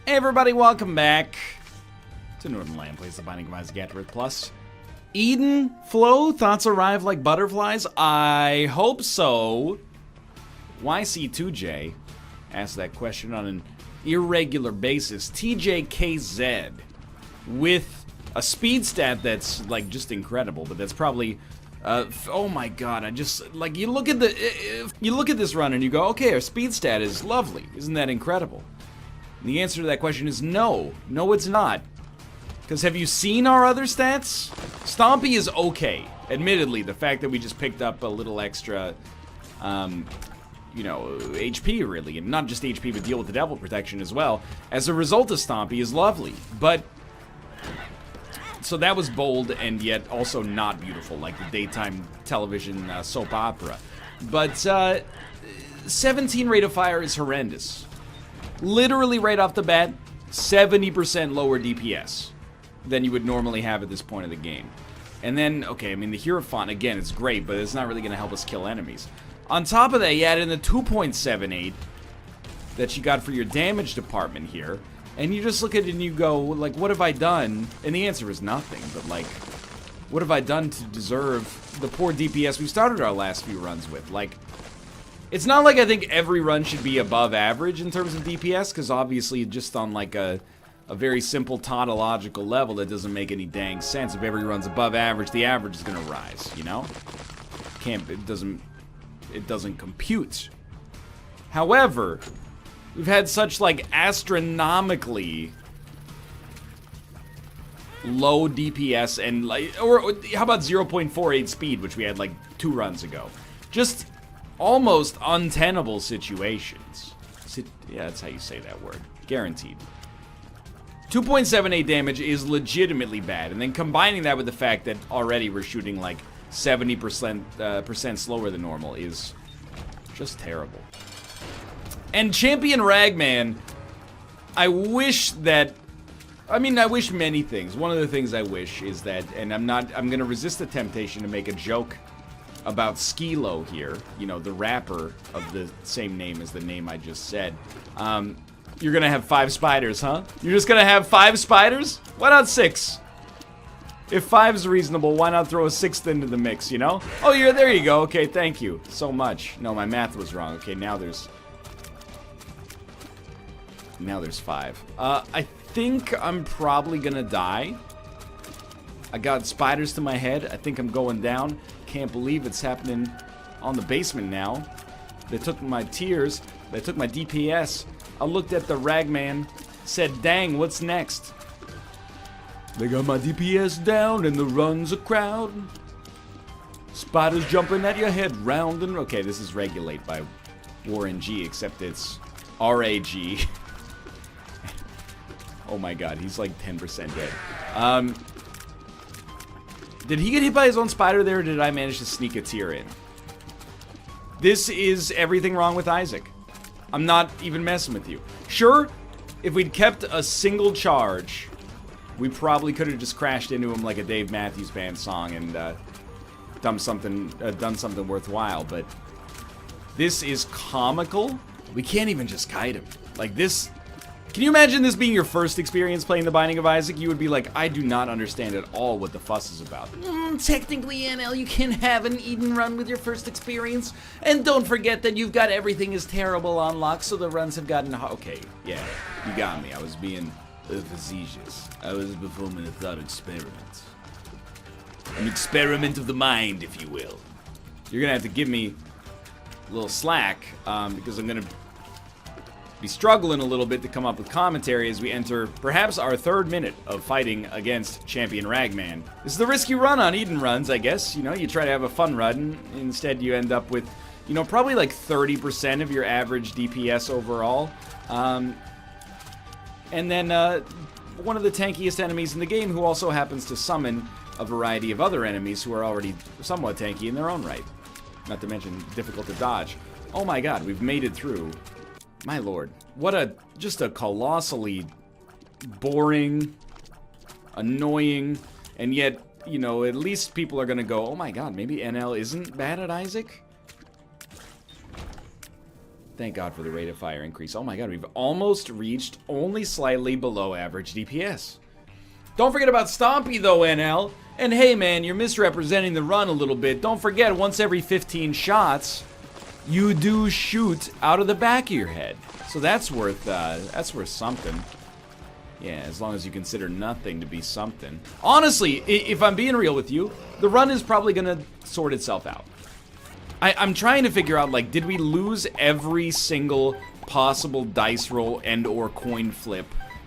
Hey everybody, welcome back to Northernlion plays the Binding of Isaac Afterbirth Plus. Eden Flow, thoughts arrive like butterflies? I hope so. YC2J asked that question on an irregular basis. TJKZ with a speed stat that's like just incredible, but that's probably oh my god, I just like you look at this run and you go, okay, our speed stat is lovely. Isn't that incredible? And the answer to that question is no. No, it's not. Because have you seen our other stats? Stompy is okay. Admittedly, the fact that we just picked up a little extra, you know, HP really, and not just HP, but deal with the devil protection as well, as a result of Stompy is lovely. But, so that was bold and yet also not beautiful, like the daytime television soap opera. But, 17 rate of fire is horrendous. Literally right off the bat, 70% lower DPS than you would normally have at this point of the game. And then, okay, I mean, the Hierophant, again, it's great, but it's not really going to help us kill enemies. On top of that, you add in the 2.78 that you got for your damage department here, and you just look at it and you go, like, what have I done? And the answer is nothing, but, like, what have I done to deserve the poor DPS we started our last few runs with? Like, it's not like I think every run should be above average in terms of DPS, because obviously just on, like, a very simple tautological level that doesn't make any dang sense. If every run's above average, the average is gonna rise, you know? It doesn't compute. However, we've had such like astronomically low DPS and like, or how about 0.48 speed, which we had like 2 runs ago. Just almost untenable situations. Yeah, that's how you say that word. Guaranteed. 2.78 damage is legitimately bad, and then combining that with the fact that already we're shooting like 70% slower than normal is just terrible. And Champion Ragman, I wish many things. One of the things I wish is that, and I'm gonna resist the temptation to make a joke about Skilo here, you know, the rapper of the same name as the name I just said. You're gonna have 5 spiders, huh? You're just gonna have 5 spiders? Why not 6? If 5's reasonable, why not throw a 6th into the mix, you know? Oh, there you go. Okay, thank you so much. No, my math was wrong. Okay, now there's 5. I think I'm probably gonna die. I got spiders to my head. I think I'm going down. Can't believe it's happening on the basement now. They took my tears. They took my DPS. I looked at the Ragman, said, dang, what's next? They got my DPS down and the run's a crowd. Spiders jumping at your head round and... Okay, this is Regulate by Warren G, except it's RAG. Oh my god, he's like 10% dead. Did he get hit by his own spider there, or did I manage to sneak a tear in? This is everything wrong with Isaac. I'm not even messing with you. Sure, if we'd kept a single charge, we probably could have just crashed into him like a Dave Matthews Band song and done something worthwhile, but this is comical. We can't even just kite him. Like this... Can you imagine this being your first experience playing The Binding of Isaac? You would be like, I do not understand at all what the fuss is about. Technically, NL, you can have an Eden run with your first experience. And don't forget that you've got everything is terrible on lock, so the runs have gotten... Okay, yeah, you got me. I was being facetious. I was performing a thought experiment. An experiment of the mind, if you will. You're gonna have to give me a little slack, because I'm gonna be struggling a little bit to come up with commentary as we enter perhaps our 3rd minute of fighting against Champion Ragman. This is the risky run on Eden runs, I guess. You know, you try to have a fun run, and instead you end up with, you know, probably like 30% of your average DPS overall. And then one of the tankiest enemies in the game who also happens to summon a variety of other enemies who are already somewhat tanky in their own right. Not to mention difficult to dodge. Oh my god, we've made it through. My lord, what just a colossally boring, annoying, and yet, you know, at least people are gonna go, oh my god, maybe NL isn't bad at Isaac? Thank God for the rate of fire increase. Oh my god, we've almost reached only slightly below average DPS. Don't forget about Stompy though, NL. And hey man, you're misrepresenting the run a little bit. Don't forget, once every 15 shots, you do shoot out of the back of your head. So that's worth something. Yeah, as long as you consider nothing to be something. Honestly, if I'm being real with you, the run is probably gonna sort itself out. I'm trying to figure out, like, did we lose every single possible dice roll and or coin flip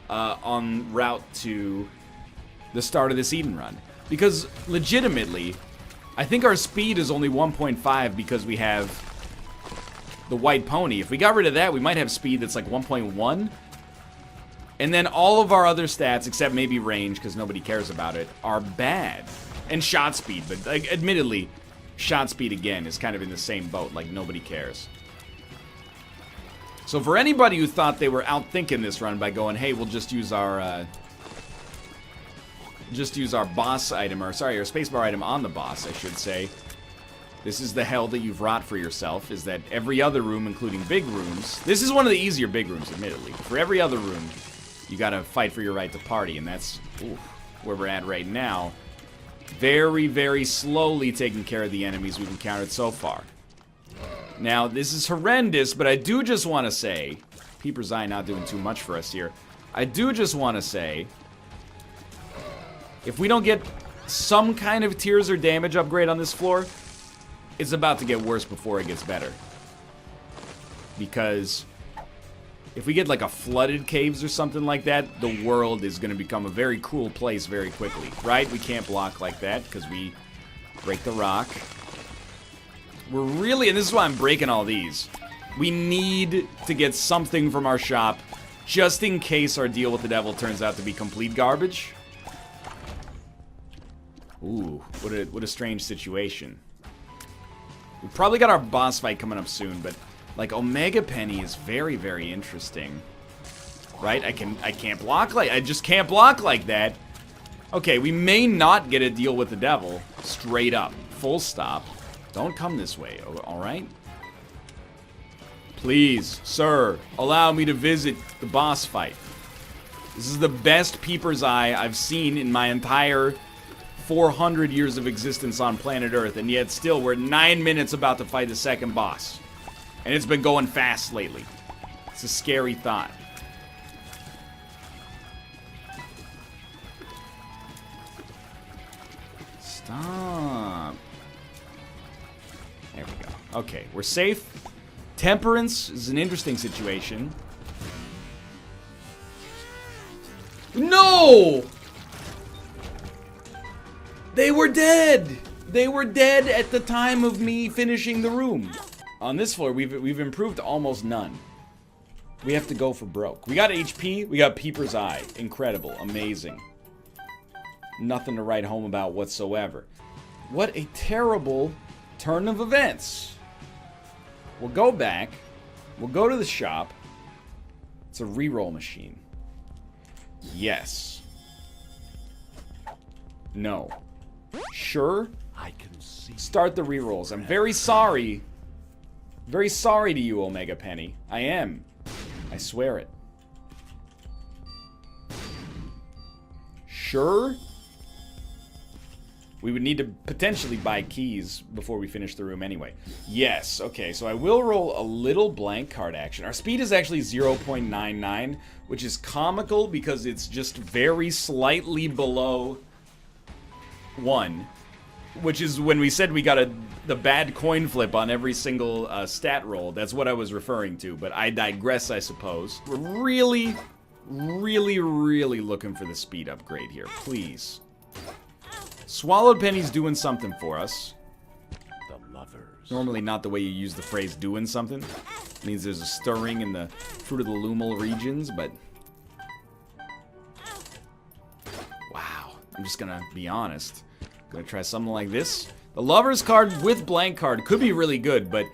en route to the start of this Eden run? Because, legitimately, I think our speed is only 1.5 because we have the white pony. If we got rid of that, we might have speed that's like 1.1. And then all of our other stats, except maybe range, because nobody cares about it, are bad. And shot speed, but like, admittedly, shot speed again is kind of in the same boat, like nobody cares. So for anybody who thought they were outthinking this run by going, hey, we'll just use our boss item, or sorry, our spacebar item on the boss, I should say. This is the hell that you've wrought for yourself, is that every other room, including big rooms, this is one of the easier big rooms, admittedly. For every other room, you gotta fight for your right to party, and that's where we're at right now. Very, very slowly taking care of the enemies we've encountered so far. Now, this is horrendous, but I do just want to say, Peeper's Eye not doing too much for us here. I do just want to say, if we don't get some kind of tears or damage upgrade on this floor, it's about to get worse before it gets better. Because if we get like a flooded caves or something like that, the world is going to become a very cruel place very quickly, right? We can't block like that because we break the rock. We're really, and this is why I'm breaking all these, we need to get something from our shop just in case our deal with the devil turns out to be complete garbage. Ooh, what a strange situation. We've probably got our boss fight coming up soon, but like Omega Penny is very, very interesting. Right? I can't block like, I just can't block like that. Okay, we may not get a deal with the devil. Straight up. Full stop. Don't come this way, alright? Please, sir, allow me to visit the boss fight. This is the best Peeper's Eye I've seen in my entire 400 years of existence on planet Earth, and yet still we're 9 minutes about to fight the second boss. And it's been going fast lately. It's a scary thought. Stop. There we go. Okay, we're safe. Temperance is an interesting situation. No! They were dead! They were dead at the time of me finishing the room. On this floor, we've improved almost none. We have to go for broke. We got HP, we got Peeper's Eye. Incredible, amazing. Nothing to write home about whatsoever. What a terrible turn of events. We'll go back. We'll go to the shop. It's a reroll machine. Yes. No. Sure. I can see. Start the rerolls. I'm very sorry. Very sorry to you, Omega Penny. I am. I swear it. Sure. We would need to potentially buy keys before we finish the room anyway. Yes, okay, so I will roll a little blank card action. Our speed is actually 0.99, which is comical because it's just very slightly below 1. Which is when we said we got the bad coin flip on every single stat roll. That's what I was referring to, but I digress, I suppose. We're really, really, really looking for the speed upgrade here, please. Swallowed Penny's doing something for us. The lovers. Normally not the way you use the phrase doing something. It means there's a stirring in the Fruit of the Lumal regions, but... Wow. I'm just gonna be honest. Gonna try something like this. The lovers card with blank card could be really good, but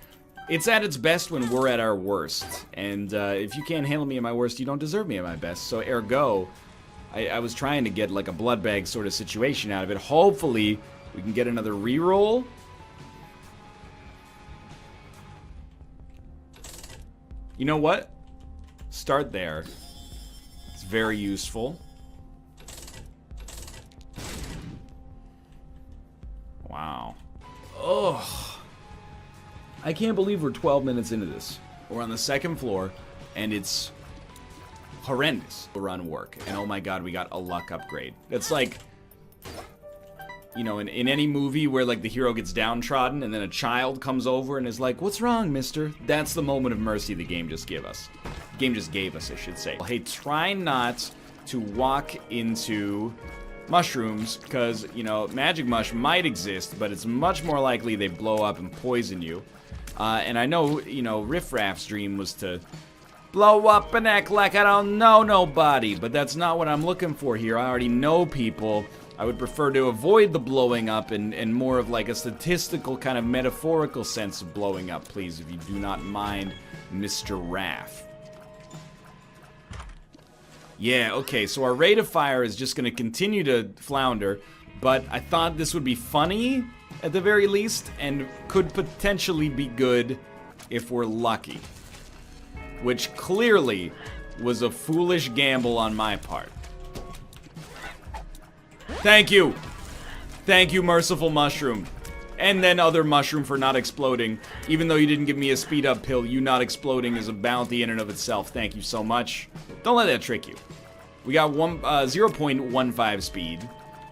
it's at its best when we're at our worst. And if you can't handle me at my worst, you don't deserve me at my best. So ergo... I was trying to get like a blood bag sort of situation out of it. Hopefully, we can get another reroll. You know what? Start there. It's very useful. Wow. Ugh. I can't believe we're 12 minutes into this. We're on the second floor, and it's horrendous. Run work. And oh my god, we got a luck upgrade. It's like, you know, in any movie where, like, the hero gets downtrodden and then a child comes over and is like, what's wrong, mister? That's the moment of mercy the game just gave us. The game just gave us, I should say. Hey, try not to walk into mushrooms, because, you know, magic mush might exist, but it's much more likely they blow up and poison you. And I know, you know, Riff Raff's dream was to blow up and act like I don't know nobody, but that's not what I'm looking for here. I already know people. I would prefer to avoid the blowing up and more of like a statistical kind of metaphorical sense of blowing up, please, if you do not mind, Mr. Raff. Yeah, okay, so our rate of fire is just going to continue to flounder, but I thought this would be funny at the very least, and could potentially be good if we're lucky. Which clearly was a foolish gamble on my part. Thank you! Thank you, merciful mushroom. And then other mushroom for not exploding. Even though you didn't give me a speed up pill, you not exploding is a bounty in and of itself. Thank you so much. Don't let that trick you. We got 0.15 speed,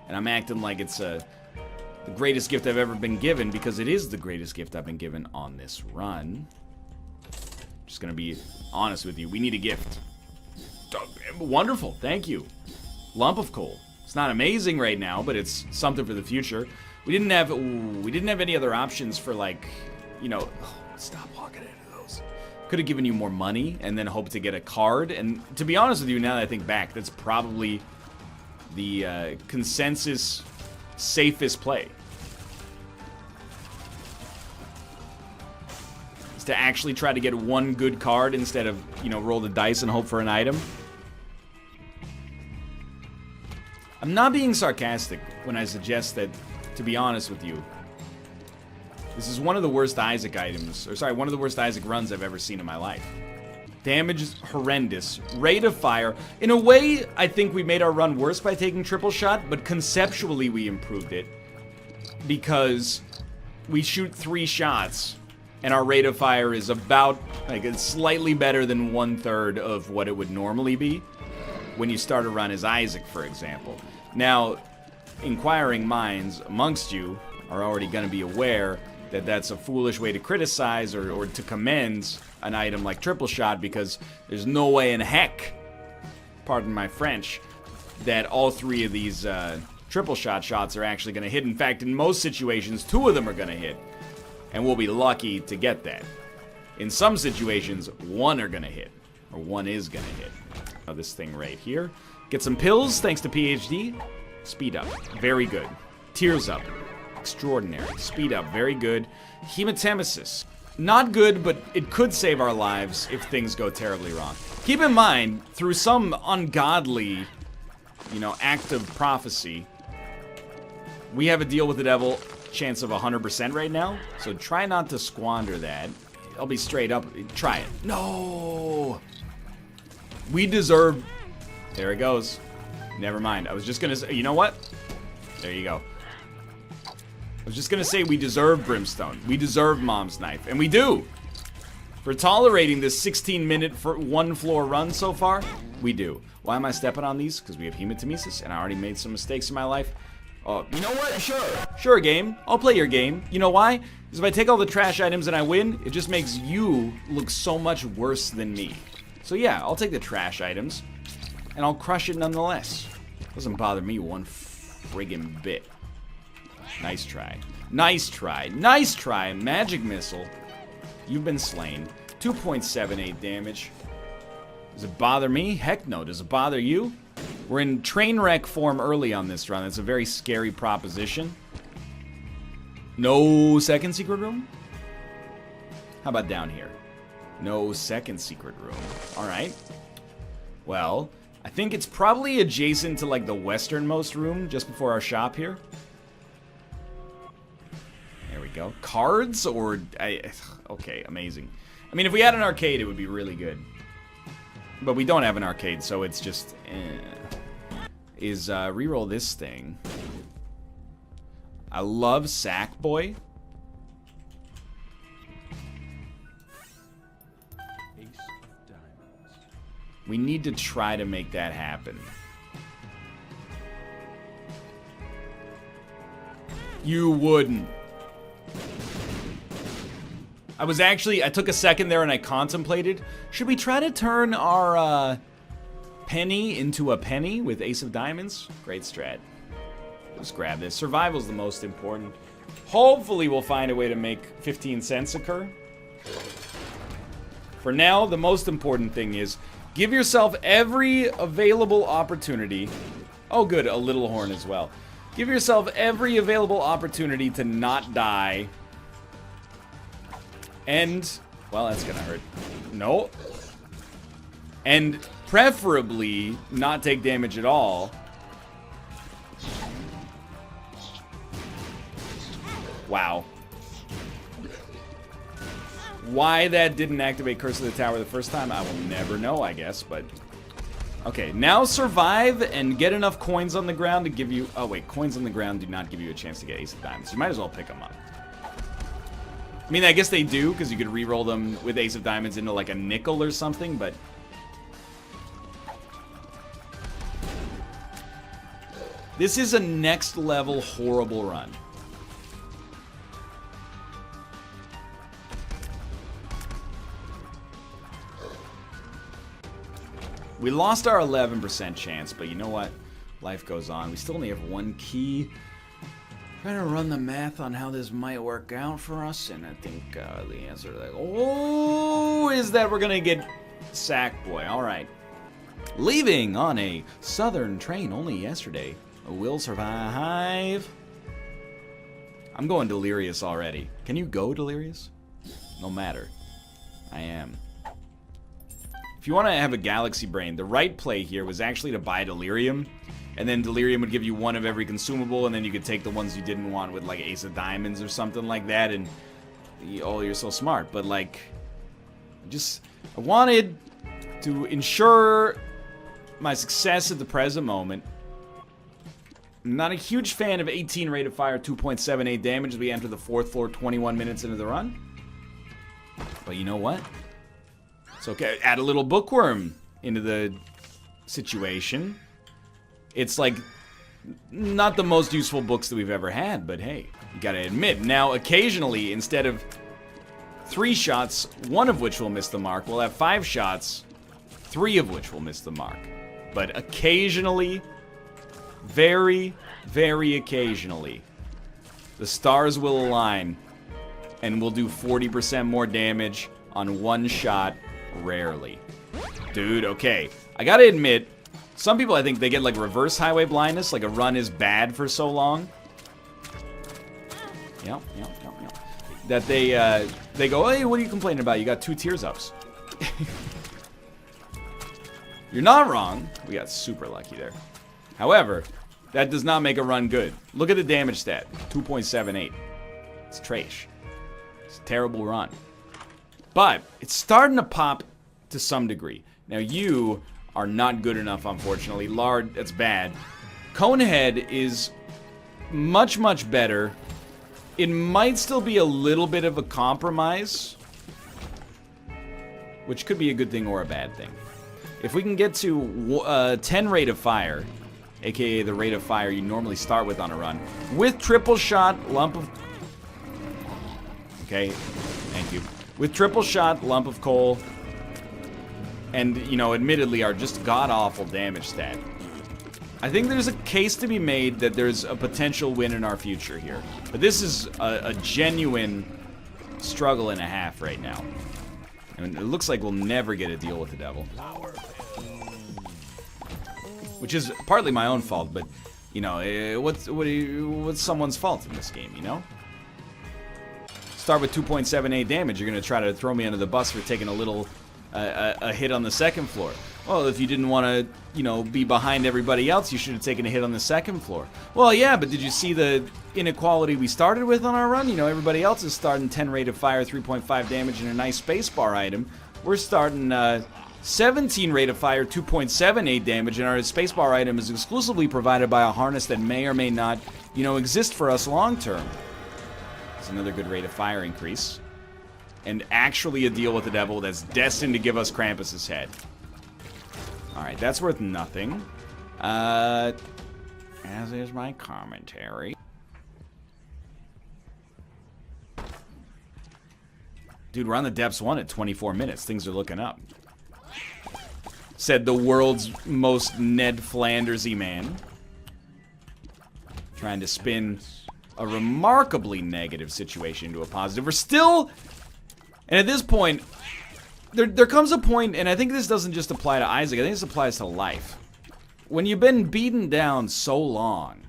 and I'm acting like it's the greatest gift I've ever been given, because it is the greatest gift I've been given on this run. Just gonna be honest with you. We need a gift. Wonderful, thank you. Lump of coal. It's not amazing right now, but it's something for the future. We didn't have any other options for, like, you know. Stop walking into those. Could have given you more money and then hoped to get a card. And to be honest with you, now that I think back, that's probably the consensus safest play. Is to actually try to get one good card instead of, you know, roll the dice and hope for an item. I'm not being sarcastic when I suggest that, to be honest with you, this is one of the worst Isaac items, or sorry, one of the worst Isaac runs I've ever seen in my life. Damage is horrendous. Rate of fire. In a way, I think we made our run worse by taking triple shot, but conceptually we improved it. Because we shoot 3 shots, and our rate of fire is about, like, it's slightly better than 1/3 of what it would normally be when you start a run as Isaac, for example. Now, inquiring minds amongst you are already going to be aware that that's a foolish way to criticize or to commend an item like triple shot, because there's no way in heck, pardon my French, that all 3 of these triple shot shots are actually going to hit. In fact, in most situations, 2 of them are going to hit, and we'll be lucky to get that. In some situations, 1 are going to hit, or 1 is going to hit. Now, this thing right here. Get some pills, thanks to PhD. Speed up, very good. Tears up, extraordinary. Speed up, very good. Hematemesis, not good, but it could save our lives if things go terribly wrong. Keep in mind, through some ungodly, you know, act of prophecy, we have a deal with the devil chance of 100% right now, so try not to squander that. I'll be straight up. Try it. No! We deserve... There it goes. Never mind. I was just gonna say... You know what? There you go. I was just gonna say we deserve Brimstone. We deserve Mom's Knife. And we do! For tolerating this 16-minute one-floor run so far, we do. Why am I stepping on these? Because we have hematemesis, and I already made some mistakes in my life. Oh, you know what? Sure, game. I'll play your game. You know why? Because if I take all the trash items and I win, it just makes you look so much worse than me. So yeah, I'll take the trash items, and I'll crush it nonetheless. Doesn't bother me one friggin' bit. Nice try. Nice try. Nice try. Magic missile. You've been slain. 2.78 damage. Does it bother me? Heck no. Does it bother you? We're in train wreck form early on this run. It's a very scary proposition. No second secret room? How about down here? No second secret room. Alright. Well, I think it's probably adjacent to, like, the westernmost room just before our shop here. There we go. Cards or... okay, amazing. I mean, if we had an arcade, it would be really good. But we don't have an arcade, so it's just... Is reroll this thing. I love Sackboy. Ace of Diamonds. We need to try to make that happen. You wouldn't. I took a second there and I contemplated. Should we try to turn our penny into a penny with Ace of Diamonds? Great strat. Let's grab this. Survival's the most important. Hopefully we'll find a way to make 15 cents occur. For now, the most important thing is give yourself every available opportunity. Oh good, a little horn as well. Give yourself every available opportunity to not die. And, well, that's gonna hurt. No. And preferably not take damage at all. Wow. Why that didn't activate Curse of the Tower the first time, I will never know, I guess, but... Okay, now survive and get enough coins on the ground to give you... Oh, wait, coins on the ground do not give you a chance to get Ace of Diamonds. You might as well pick them up. I mean, I guess they do, because you could reroll them with Ace of Diamonds into, like, a nickel or something, but... This is a next-level horrible run. We lost our 11% chance, but you know what? Life goes on. We still only have one key. Trying to run the math on how this might work out for us, and I think the answer to that, is that we're gonna get Sackboy. All right. Leaving on a southern train only yesterday. Will survive. I'm going Delirious already. Can you go Delirious? No matter. I am. If you want to have a galaxy brain, the right play here was actually to buy Delirium, and then Delirium would give you one of every consumable, and then you could take the ones you didn't want with, like, Ace of Diamonds or something like that, and, oh, you're so smart. But, like, I wanted to ensure my success at the present moment. I'm not a huge fan of 18 rate of fire, 2.78 damage as we enter the 4th floor 21 minutes into the run. But you know what? It's okay. Add a little bookworm into the situation. It's like not the most useful books that we've ever had, but hey, you gotta admit. Now, occasionally, instead of 3 shots, 1 of which will miss the mark, we'll have 5 shots, 3 of which will miss the mark. But occasionally, very, very occasionally, the stars will align and we'll do 40% more damage on 1 shot, rarely. Dude, okay. I gotta admit, some people, I think, they get, like, reverse highway blindness, like a run is bad for so long. Yep. That they go, hey, what are you complaining about? You got 2 tears ups. You're not wrong. We got super lucky there. However, that does not make a run good. Look at the damage stat. 2.78. It's trash. It's a terrible run. But it's starting to pop to some degree. Now you are not good enough, unfortunately. Lard, that's bad. Conehead is much, much better. It might still be a little bit of a compromise, which could be a good thing or a bad thing. If we can get to 10 rate of fire, aka the rate of fire you normally start with on a run, with triple shot, lump of... Okay, thank you. With triple shot, lump of coal, and, you know, admittedly our just god-awful damage stat, I think there's a case to be made that there's a potential win in our future here. But this is a genuine struggle and a half right now. And it looks like we'll never get a deal with the devil. Which is partly my own fault, but, you know, what's someone's fault in this game, you know? Start with 2.78 damage, you're going to try to throw me under the bus for taking a little, a hit on the 2nd floor. Well, if you didn't want to, you know, be behind everybody else, you should have taken a hit on the second floor. Well, yeah, but did you see the inequality we started with on our run? You know, everybody else is starting 10 rate of fire, 3.5 damage, and a nice spacebar item. We're starting 17 rate of fire, 2.78 damage, and our spacebar item is exclusively provided by a harness that may or may not, you know, exist for us long term. It's another good rate of fire increase. And actually a deal with the devil that's destined to give us Krampus's head. Alright, that's worth nothing. As is my commentary. Dude, we're on the Depths 1 at 24 minutes. Things are looking up. Said the world's most Ned Flandersy man. Trying to spin a remarkably negative situation into a positive. We're still... And at this point... There comes a point, and I think this doesn't just apply to Isaac, I think this applies to life. When you've been beaten down so long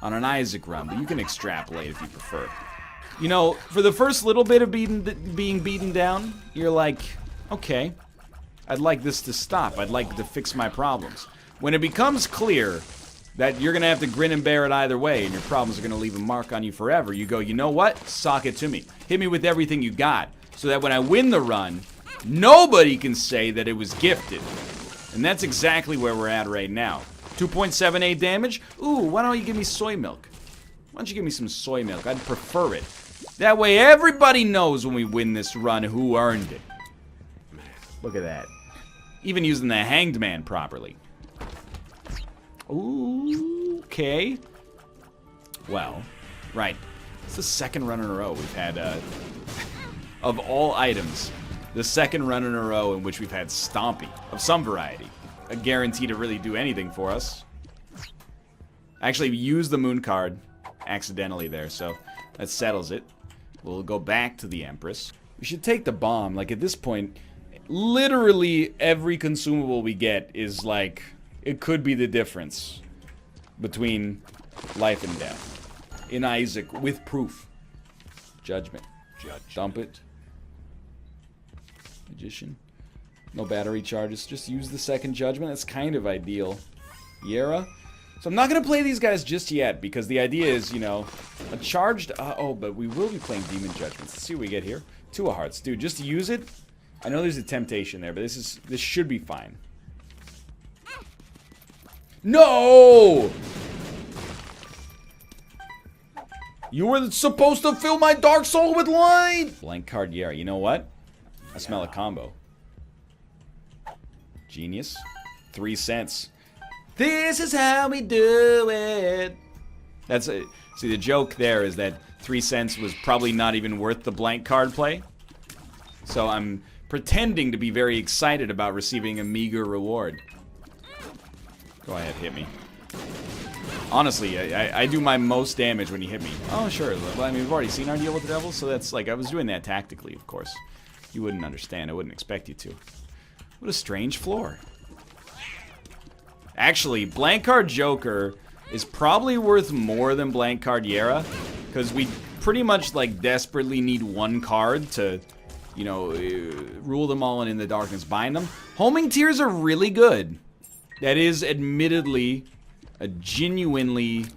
on an Isaac run, but you can extrapolate if you prefer. You know, for the first little bit of being beaten down, you're like, okay, I'd like this to stop. I'd like to fix my problems. When it becomes clear that you're going to have to grin and bear it either way, and your problems are going to leave a mark on you forever, you go, you know what? Sock it to me. Hit me with everything you got, so that when I win the run, nobody can say that it was gifted. And that's exactly where we're at right now. 2.78 damage? Ooh, why don't you give me soy milk? Why don't you give me some soy milk? I'd prefer it. That way everybody knows when we win this run who earned it. Look at that. Even using the Hanged Man properly. Ooh, okay. Well, right. It's the second run in a row we've had, of all items, the second run in a row in which we've had Stompy of some variety. A guarantee to really do anything for us. I actually used the moon card accidentally there, so that settles it. We'll go back to the Empress. We should take the bomb. Like, at this point, literally every consumable we get is like, it could be the difference between life and death. In Isaac, with proof. Judgment. Dump it. Magician. No battery charges. Just use the second judgment. That's kind of ideal. Yera. So I'm not going to play these guys just yet, because the idea is, you know, a charged... oh, but we will be playing Demon Judgments. Let's see what we get here. Two of Hearts. Dude, just use it. I know there's a temptation there, but this should be fine. No! You were supposed to fill my Dark Soul with light! Blank card Yera. You know what? I smell a combo. Genius. 3 cents. This is how we do it. That's it. See, the joke there is that 3 cents was probably not even worth the blank card play. So I'm pretending to be very excited about receiving a meager reward. Go ahead, hit me. Honestly, I do my most damage when you hit me. Oh, sure. Well, I mean, we've already seen our deal with the devil, so that's like, I was doing that tactically, of course. You wouldn't understand. I wouldn't expect you to. What a strange floor. Actually, blank card Joker is probably worth more than blank card Yera, because we pretty much, like, desperately need one card to, you know, rule them all and in the darkness bind them. Homing Tears are really good. That is admittedly a genuinely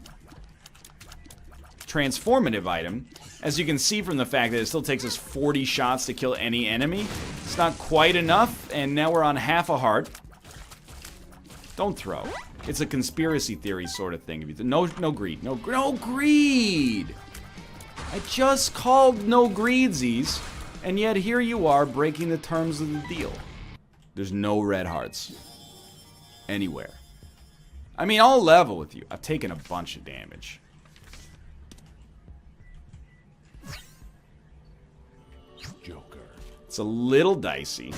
transformative item. As you can see from the fact that it still takes us 40 shots to kill any enemy. It's not quite enough, and now we're on half a heart. Don't throw. It's a conspiracy theory sort of thing. No greed. No greed! I just called no greedsies, and yet here you are breaking the terms of the deal. There's no red hearts. Anywhere. I mean, I'll level with you. I've taken a bunch of damage. Joker. It's a little dicey.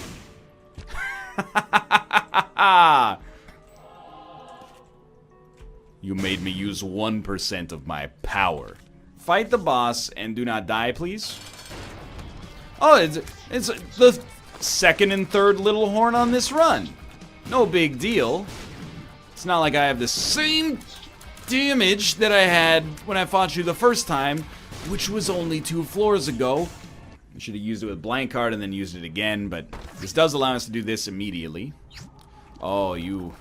You made me use 1% of my power. Fight the boss and do not die, please. Oh, it's the second and third little horn on this run. No big deal. It's not like I have the same damage that I had when I fought you the first time, which was only 2 floors ago. I should have used it with blank card and then used it again, but this does allow us to do this immediately. Oh, you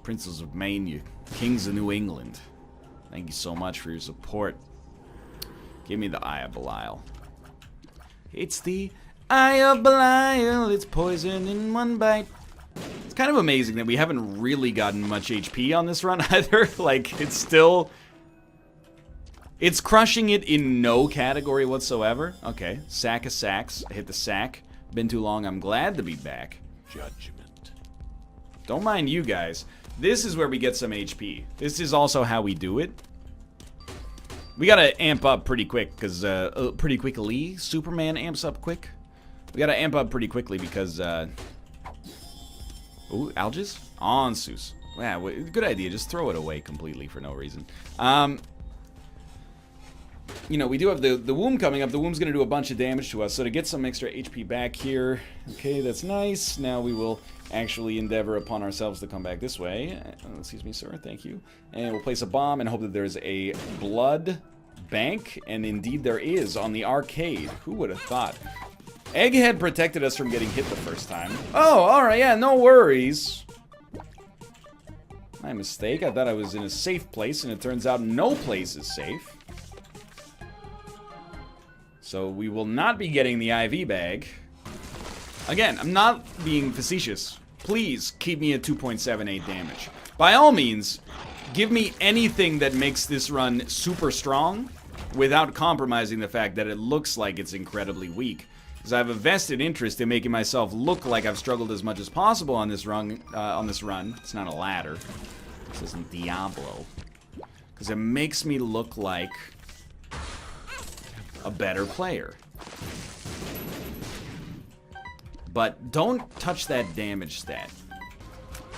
princes of Maine, you kings of New England. Thank you so much for your support. Give me the Eye of Belial. It's the Eye of Belial. It's poison in one bite. It's kind of amazing that we haven't really gotten much HP on this run either. Like, it's still... It's crushing it in no category whatsoever. Okay, sack of sacks. I hit the sack. Been too long. I'm glad to be back. Judgment. Don't mind you guys. This is where we get some HP. This is also how we do it. We gotta amp up pretty quick, because, pretty quickly. Superman amps up quick. We gotta amp up pretty quickly because, ooh, Algis? Onsus. Yeah, good idea. Just throw it away completely for no reason. You know, we do have the womb coming up. The womb's gonna do a bunch of damage to us, so to get some extra HP back here, okay, that's nice. Now we will actually endeavor upon ourselves to come back this way. Excuse me, sir, thank you. And we'll place a bomb and hope that there's a blood bank, and indeed there is on the arcade. Who would have thought? Egghead protected us from getting hit the first time. Oh, alright, yeah, no worries. My mistake, I thought I was in a safe place, and it turns out no place is safe. So we will not be getting the IV bag. Again, I'm not being facetious. Please keep me at 2.78 damage. By all means, give me anything that makes this run super strong without compromising the fact that it looks like it's incredibly weak. Because I have a vested interest in making myself look like I've struggled as much as possible on this run. It's not a ladder. This isn't Diablo. Because it makes me look like a better player. But don't touch that damage stat.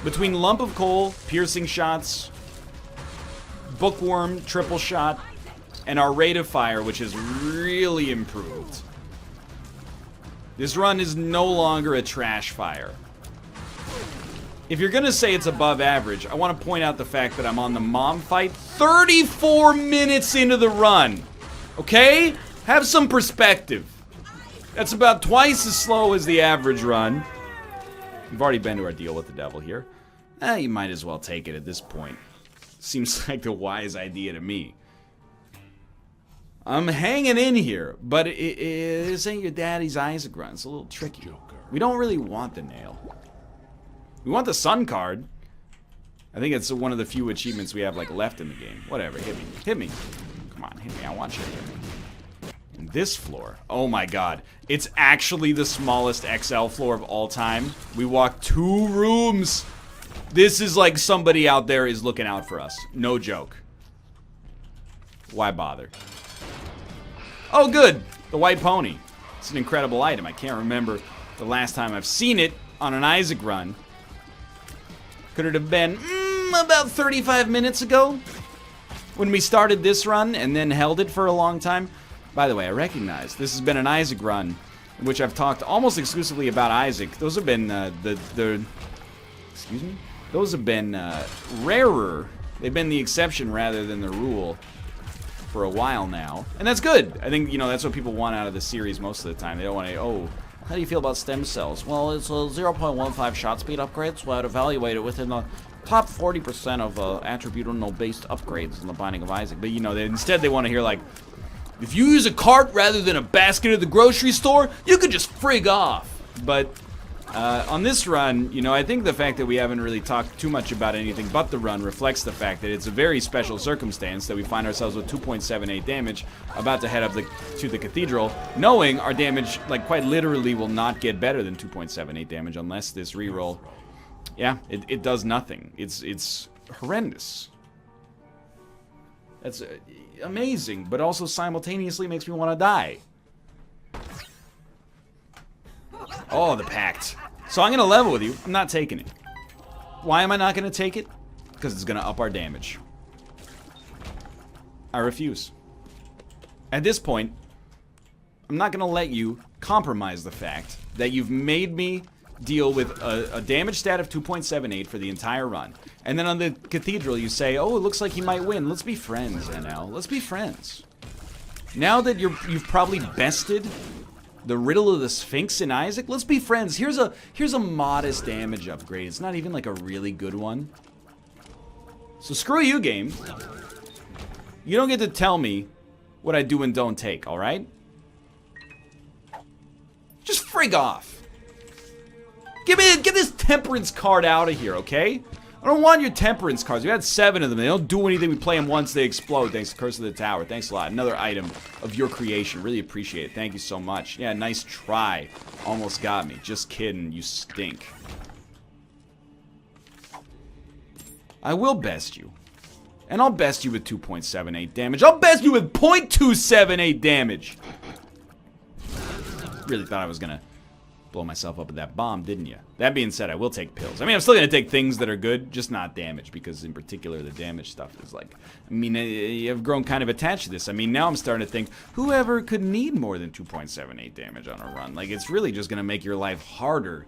Between Lump of Coal, Piercing Shots, Bookworm, Triple Shot, and our rate of fire, which has really improved, this run is no longer a trash fire. If you're gonna say it's above average, I want to point out the fact that I'm on the mom fight 34 minutes into the run. Okay? Have some perspective. That's about twice as slow as the average run. We've already been to our deal with the devil here. You might as well take it at this point. Seems like the wise idea to me. I'm hanging in here, but this ain't your daddy's Isaac run. It's a little tricky. We don't really want the nail. We want the sun card. I think it's one of the few achievements we have like left in the game. Whatever, hit me. Hit me. Come on, hit me. I want you here. And this floor, oh my god. It's actually the smallest XL floor of all time. We walked 2 rooms. This is like somebody out there is looking out for us. No joke. Why bother? Oh good, the white pony. It's an incredible item. I can't remember the last time I've seen it on an Isaac run. Could it have been about 35 minutes ago? When we started this run and then held it for a long time. By the way, I recognize this has been an Isaac run in which I've talked almost exclusively about Isaac. Those have been excuse me? Those have been rarer. They've been the exception rather than the rule for a while now. And that's good. I think, you know, that's what people want out of the series most of the time. They don't want to, oh, how do you feel about stem cells? Well, it's a 0.15 shot speed upgrade, so I'd evaluate it within the top 40% of attributable-based upgrades in the Binding of Isaac. But, you know, instead they want to hear, like, if you use a cart rather than a basket at the grocery store, you could just frig off. But on this run, you know, I think the fact that we haven't really talked too much about anything but the run reflects the fact that it's a very special circumstance that we find ourselves with 2.78 damage, about to head up to the cathedral, knowing our damage, like, quite literally will not get better than 2.78 damage unless this reroll, yeah, it does nothing. It's horrendous. That's amazing, but also simultaneously makes me want to die. Oh, the pact. So I'm going to level with you. I'm not taking it. Why am I not going to take it? Because it's going to up our damage. I refuse. At this point, I'm not going to let you compromise the fact that you've made me deal with a damage stat of 2.78 for the entire run. And then on the cathedral you say, oh, it looks like he might win. Let's be friends, NL. Let's be friends. Now that you've probably bested The Riddle of the Sphinx and Isaac? Let's be friends. Here's a modest damage upgrade. It's not even like a really good one. So screw you, game. You don't get to tell me what I do and don't take, alright? Just frig off. Get this temperance card out of here, okay? I don't want your temperance cards. We had 7 of them. They don't do anything. We play them once, they explode. Thanks to Curse of the Tower. Thanks a lot. Another item of your creation. Really appreciate it. Thank you so much. Yeah, nice try. Almost got me. Just kidding. You stink. I will best you. And I'll best you with 2.78 damage. I'll best you with 0.278 damage. Really thought I was gonna blow myself up with that bomb, didn't you? That being said, I will take pills. I mean, I'm still gonna take things that are good, just not damage, because in particular, the damage stuff is like, I mean, I've grown kind of attached to this. I mean, now I'm starting to think, whoever could need more than 2.78 damage on a run? Like, it's really just gonna make your life harder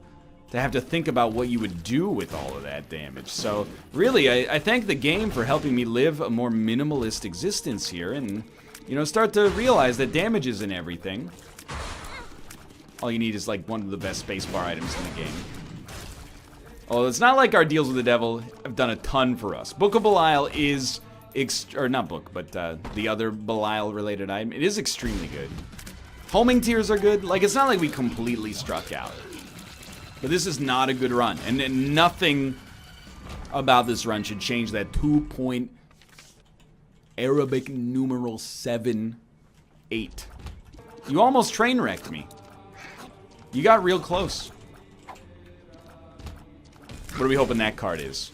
to have to think about what you would do with all of that damage. So, really, I thank the game for helping me live a more minimalist existence here, and, you know, start to realize that damage isn't everything. All you need is like one of the best spacebar items in the game. Oh, it's not like our deals with the devil have done a ton for us. Book of Belial is, or not book, but the other Belial related item. It is extremely good. Homing tears are good. Like, it's not like we completely struck out. But this is not a good run. And nothing about this run should change that 2 Arabic numeral 7, 8. You almost train wrecked me. You got real close. What are we hoping that card is?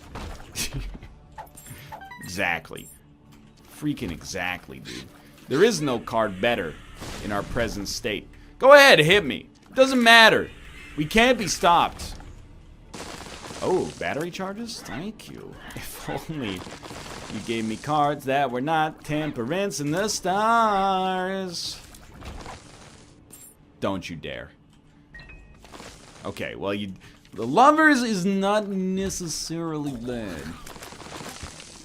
Exactly. Freaking exactly, dude. There is no card better in our present state. Go ahead, hit me. Doesn't matter. We can't be stopped. Oh, battery charges? Thank you. If only you gave me cards that were not temperance in the stars. Don't you dare. Okay, well, the lovers is not necessarily bad.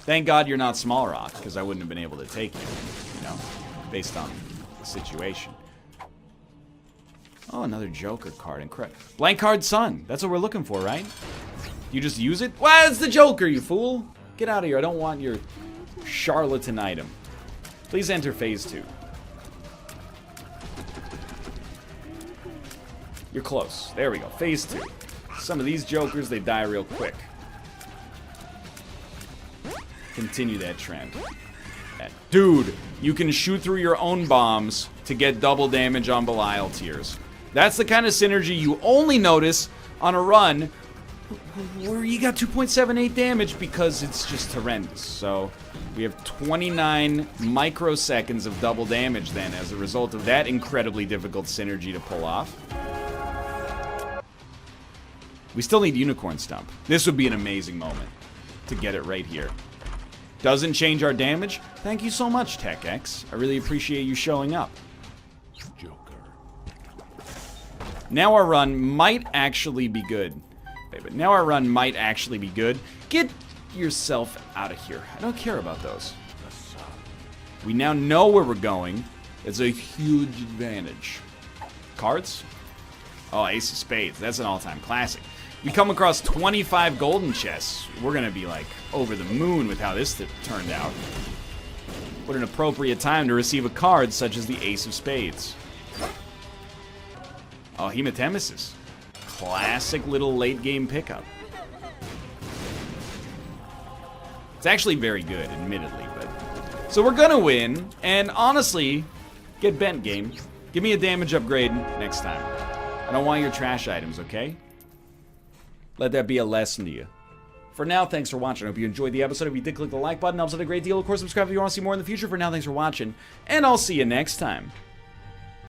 Thank God you're not Small Rock, because I wouldn't have been able to take you know, based on the situation. Oh, another Joker card. Incredible. Blank card Sun. That's what we're looking for, right? You just use it? Well, it's the Joker, you fool. Get out of here. I don't want your charlatan item. Please enter phase 2. You're close. There we go. Phase 2. Some of these jokers, they die real quick. Continue that trend. Dude, you can shoot through your own bombs to get double damage on Belial tiers. That's the kind of synergy you only notice on a run where you got 2.78 damage because it's just horrendous. So we have 29 microseconds of double damage then as a result of that incredibly difficult synergy to pull off. We still need Unicorn Stump. This would be an amazing moment to get it right here. Doesn't change our damage? Thank you so much, TechX. I really appreciate you showing up. Joker. Now our run might actually be good. But now our run might actually be good. Get yourself out of here. I don't care about those. We now know where we're going. It's a huge advantage. Cards? Oh, Ace of Spades. That's an all-time classic. We come across 25 golden chests. We're going to be, like, over the moon with how this turned out. What an appropriate time to receive a card such as the Ace of Spades. Oh, Hematemesis. Classic little late-game pickup. It's actually very good, admittedly, but... So we're going to win, and honestly, get bent, game. Give me a damage upgrade next time. I don't want your trash items, okay? Let that be a lesson to you. For now, thanks for watching. I hope you enjoyed the episode. If you did, click the like button. It helps out a great deal. Of course, subscribe if you want to see more in the future. For now, thanks for watching, and I'll see you next time.